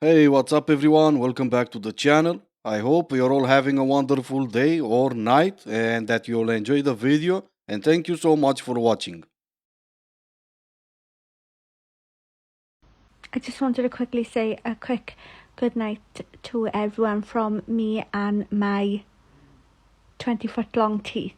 Hey, what's up, everyone? Welcome back to the channel. I hope you're all having a wonderful day or night and that you'll enjoy the video. And thank you so much for watching. I just wanted to quickly say a quick good night to everyone from me and my 20-foot long teeth.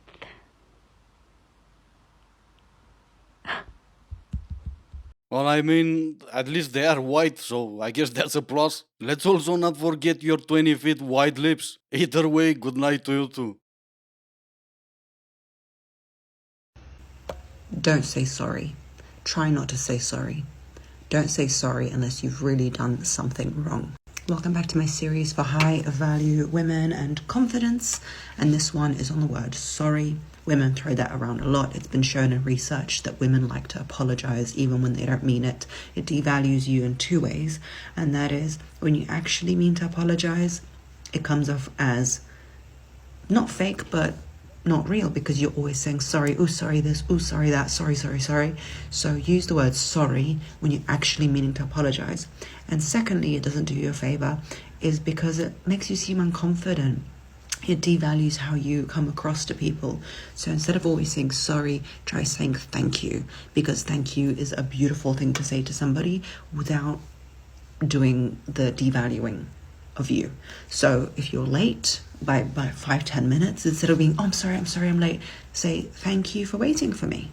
Well, I mean, at least they are white, so I guess that's a plus. Let's also not forget your 20 feet wide lips. Either way, good night to you too. Don't say sorry. Try not to say sorry. Don't say sorry unless you've really done something wrong. Welcome back to my series for high value women and confidence. And this one is on the word sorry. Women throw that around a lot. It's been shown in research that women like to apologize even when they don't mean it. It devalues you in two ways. And that is when you actually mean to apologize, it comes off as not fake, but not real, because you're always saying sorry, oh sorry this, oh sorry that, sorry. So use the word sorry when you're actually meaning to apologize. And secondly, it doesn't do you a favor, is because it makes you seem unconfident. It devalues how you come across to people. So instead of always saying sorry, try saying thank you, because thank you is a beautiful thing to say to somebody without doing the devaluing of you. So if you're late by 5-10 minutes, instead of being, oh, I'm sorry, I'm late, say thank you for waiting for me.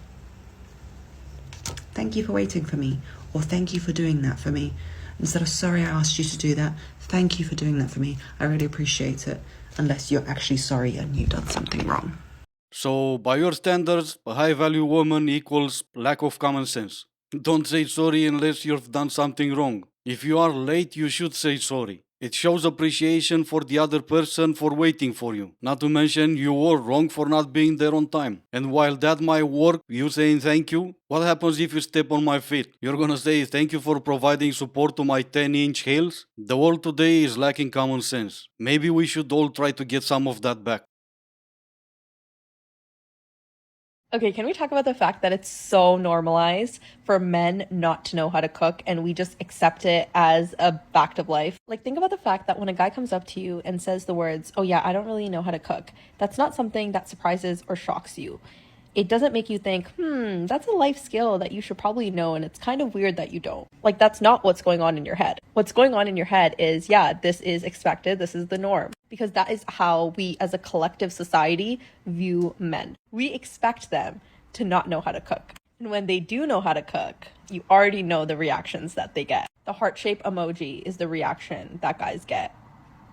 Thank you for waiting for me. Or thank you for doing that for me. Instead of sorry I asked you to do that, thank you for doing that for me. I really appreciate it. Unless you're actually sorry and you've done something wrong. So, by your standards, a high value woman equals lack of common sense. Don't say sorry unless you've done something wrong. If you are late, you should say sorry. It shows appreciation for the other person for waiting for you. Not to mention, you were wrong for not being there on time. And while that might work, you saying thank you, what happens if you step on my feet? You're gonna say thank you for providing support to my 10-inch heels? The world today is lacking common sense. Maybe we should all try to get some of that back. Okay, can we talk about the fact that it's so normalized for men not to know how to cook and we just accept it as a fact of life? Like, think about the fact that when a guy comes up to you and says the words, oh yeah, I don't really know how to cook, that's not something that surprises or shocks you. It doesn't make you think, that's a life skill that you should probably know, and it's kind of weird that you don't. Like, that's not what's going on in your head. What's going on in your head is, yeah, this is expected, this is the norm. Because that is how we as a collective society view men. We expect them to not know how to cook. And when they do know how to cook, you already know the reactions that they get. The heart-shaped emoji is the reaction that guys get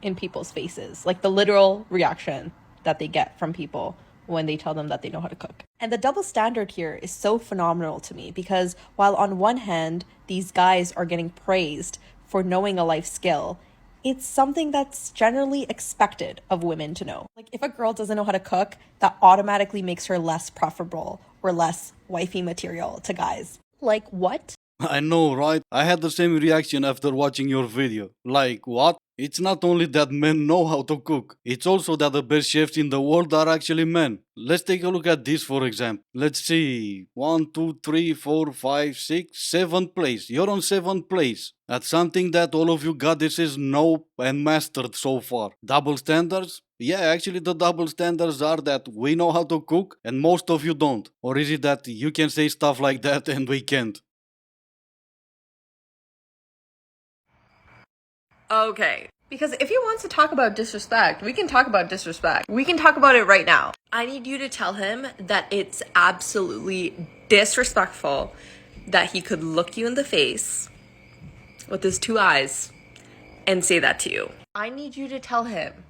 in people's faces. Like the literal reaction that they get from people when they tell them that they know how to cook. And the double standard here is so phenomenal to me, because while on one hand, these guys are getting praised for knowing a life skill, it's something that's generally expected of women to know. Like, if a girl doesn't know how to cook, that automatically makes her less preferable or less wifey material to guys. Like, what? I know, right? I had the same reaction after watching your video. Like, what? It's not only that men know how to cook, it's also that the best chefs in the world are actually men. Let's take a look at this, for example. Let's see. 1, 2, 3, 4, 5, 6, 7th place. You're on 7th place. That's something that all of you goddesses know and mastered so far. Double standards? Yeah, actually, the double standards are that we know how to cook and most of you don't. Or is it that you can say stuff like that and we can't? Okay. Because if he wants to talk about disrespect, we can talk about disrespect. We can talk about it right now. I need you to tell him that it's absolutely disrespectful that he could look you in the face with his two eyes and say that to you. I need you to tell him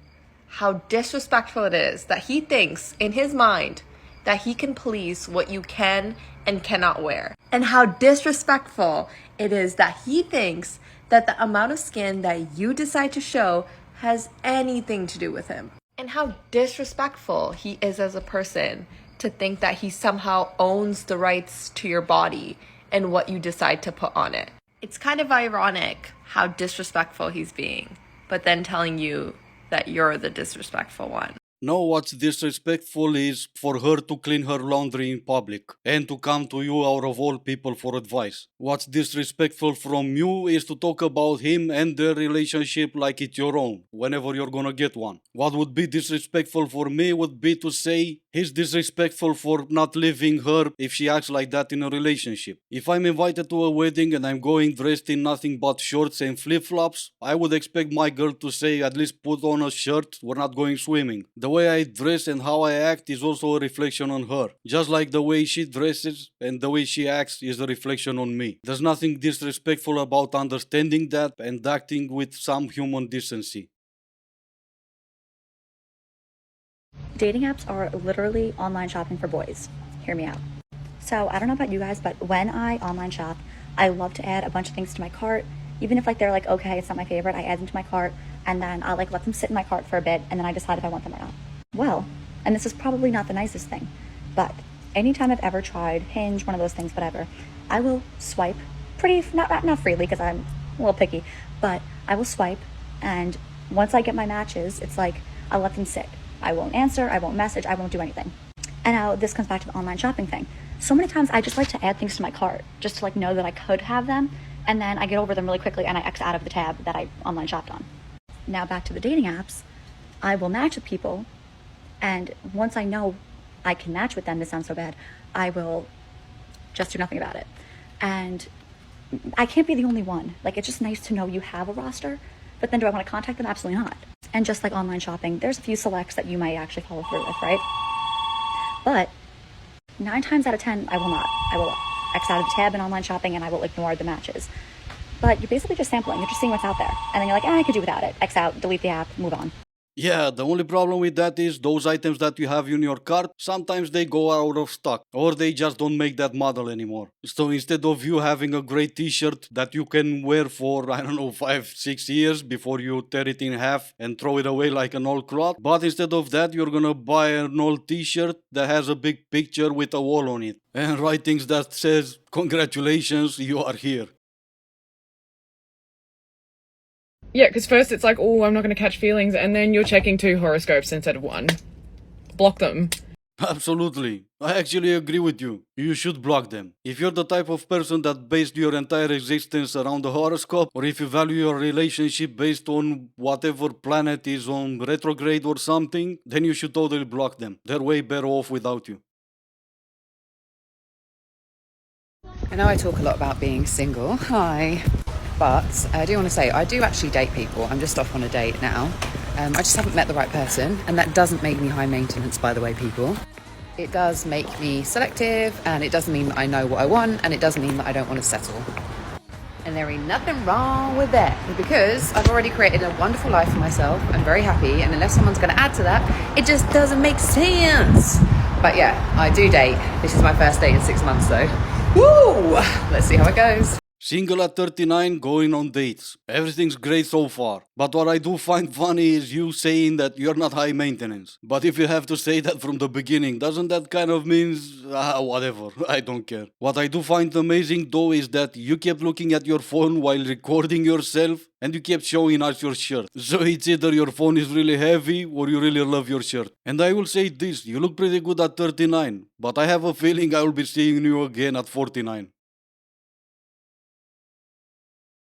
how disrespectful it is that he thinks in his mind that he can police what you can and cannot wear. And how disrespectful it is that he thinks that the amount of skin that you decide to show has anything to do with him. And how disrespectful he is as a person to think that he somehow owns the rights to your body and what you decide to put on it. It's kind of ironic how disrespectful he's being, but then telling you that you're the disrespectful one. No, what's disrespectful is for her to clean her laundry in public and to come to you out of all people for advice. What's disrespectful from you is to talk about him and their relationship like it's your own, whenever you're gonna get one. What would be disrespectful for me would be to say he's disrespectful for not leaving her if she acts like that in a relationship. If I'm invited to a wedding and I'm going dressed in nothing but shorts and flip-flops, I would expect my girl to say at least put on a shirt, we're not going swimming. The way I dress and how I act is also a reflection on her. Just like the way she dresses and the way she acts is a reflection on me. There's nothing disrespectful about understanding that and acting with some human decency. Dating apps are literally online shopping for boys. Hear me out. So I don't know about you guys, but when I online shop, I love to add a bunch of things to my cart. Even if they're like, okay, it's not my favorite, I add them to my cart and then I'll let them sit in my cart for a bit and then I decide if I want them or not. Well, and this is probably not the nicest thing, but anytime I've ever tried Hinge, one of those things, whatever, I will swipe not freely because I'm a little picky, but I will swipe and once I get my matches, it's like I'll let them sit. I won't answer, I won't message, I won't do anything. And now this comes back to the online shopping thing. So many times I just like to add things to my cart just to know that I could have them and then I get over them really quickly and I X out of the tab that I online shopped on. Now back to the dating apps, I will match with people and once I know I can match with them, this sounds so bad, I will just do nothing about it. And I can't be the only one. It's just nice to know you have a roster, but then do I want to contact them? Absolutely not. And just like online shopping, there's a few selects that you might actually follow through with, right? But 9 times out of 10, I will not. I will X out of the tab in online shopping and I will ignore the matches. But you're basically just sampling. You're just seeing what's out there. And then you're like, I could do without it. X out, delete the app, move on. Yeah, the only problem with that is those items that you have in your cart, sometimes they go out of stock or they just don't make that model anymore. So instead of you having a great t-shirt that you can wear for, 5-6 years before you tear it in half and throw it away like an old cloth, but instead of that, you're gonna buy an old t-shirt that has a big picture with a wall on it and write things that says, congratulations, you are here. Yeah, because first it's like, oh, I'm not going to catch feelings, and then you're checking 2 horoscopes instead of 1. Block them. Absolutely. I actually agree with you. You should block them. If you're the type of person that based your entire existence around the horoscope, or if you value your relationship based on whatever planet is on retrograde or something, then you should totally block them. They're way better off without you. I know I talk a lot about being single. Hi. But I do want to say, I do actually date people. I'm just off on a date now. I just haven't met the right person. And that doesn't make me high maintenance, by the way, people. It does make me selective, and it doesn't mean that I know what I want, and it doesn't mean that I don't want to settle. And there ain't nothing wrong with that, because I've already created a wonderful life for myself. I'm very happy, and unless someone's going to add to that, it just doesn't make sense. But yeah, I do date. This is my first date in 6 months, though. Woo! Let's see how it goes. Single at 39, going on dates. Everything's great so far. But what I do find funny is you saying that you're not high maintenance. But if you have to say that from the beginning, doesn't that kind of means, whatever, I don't care. What I do find amazing though is that you kept looking at your phone while recording yourself and you kept showing us your shirt. So it's either your phone is really heavy or you really love your shirt. And I will say this, you look pretty good at 39, but I have a feeling I will be seeing you again at 49.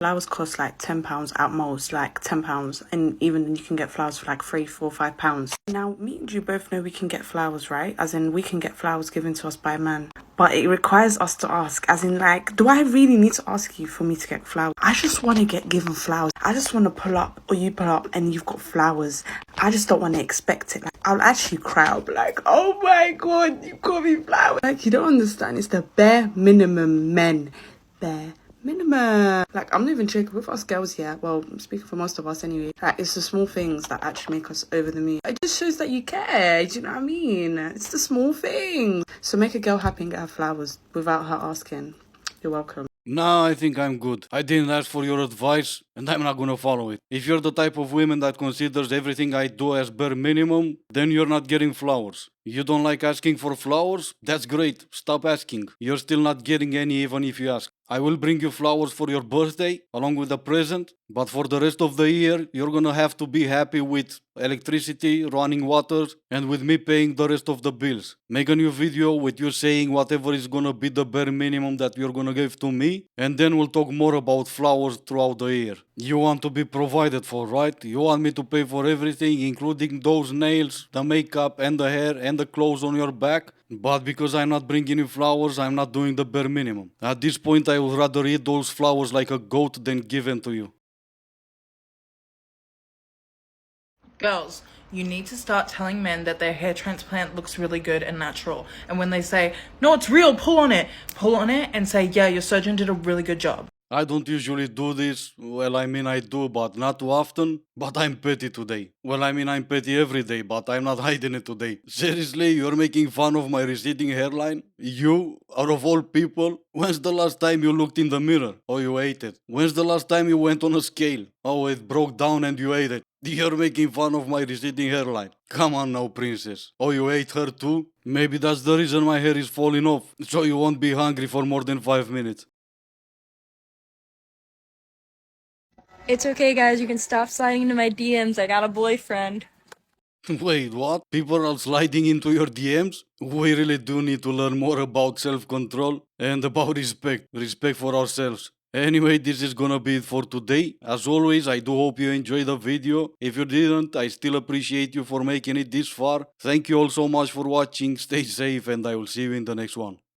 Flowers cost £10 at most, £10, and even you can get flowers for £3, £4, £5. Now, me and you both know we can get flowers, right? As in, we can get flowers given to us by a man. But it requires us to ask, as in, do I really need to ask you for me to get flowers? I just want to get given flowers. I just want to pull up, or you pull up, and you've got flowers. I just don't want to expect it. I'll actually cry. I'll be like, oh my God, you got me flowers. You don't understand. It's the bare minimum, men. Bare minimum. I'm not even joking with us girls here. Well, I'm speaking for most of us anyway. It's the small things that actually make us over the moon. It just shows that you care. Do you know what I mean? It's the small things. So make a girl happy and get her flowers without her asking. You're welcome. Nah, I think I'm good. I didn't ask for your advice, and I'm not gonna follow it. If you're the type of woman that considers everything I do as bare minimum, then you're not getting flowers. You don't like asking for flowers? That's great. Stop asking. You're still not getting any even if you ask. I will bring you flowers for your birthday along with a present, but for the rest of the year, you're gonna have to be happy with electricity, running water, and with me paying the rest of the bills. Make a new video with you saying whatever is gonna be the bare minimum that you're gonna give to me, and then we'll talk more about flowers throughout the year. You want to be provided for, right? You want me to pay for everything, including those nails, the makeup, and the hair, and the clothes on your back? But because I'm not bringing you flowers, I'm not doing the bare minimum. At this point, I would rather eat those flowers like a goat than give them to you. Girls, you need to start telling men that their hair transplant looks really good and natural. And when they say, no, it's real, pull on it and say, yeah, your surgeon did a really good job. I don't usually do this. Well, I mean, I do, but not too often. But I'm petty today. Well, I mean, I'm petty every day, but I'm not hiding it today. Seriously, you're making fun of my receding hairline? You, out of all people? When's the last time you looked in the mirror? Oh, you ate it. When's the last time you went on a scale? Oh, it broke down and you ate it. You're making fun of my receding hairline. Come on now, princess. Oh, you ate her too? Maybe that's the reason my hair is falling off, so you won't be hungry for more than 5 minutes. It's okay, guys. You can stop sliding into my DMs. I got a boyfriend. Wait, what? People are sliding into your DMs? We really do need to learn more about self-control and about respect. Respect for ourselves. Anyway, this is gonna be it for today. As always, I do hope you enjoyed the video. If you didn't, I still appreciate you for making it this far. Thank you all so much for watching. Stay safe and I will see you in the next one.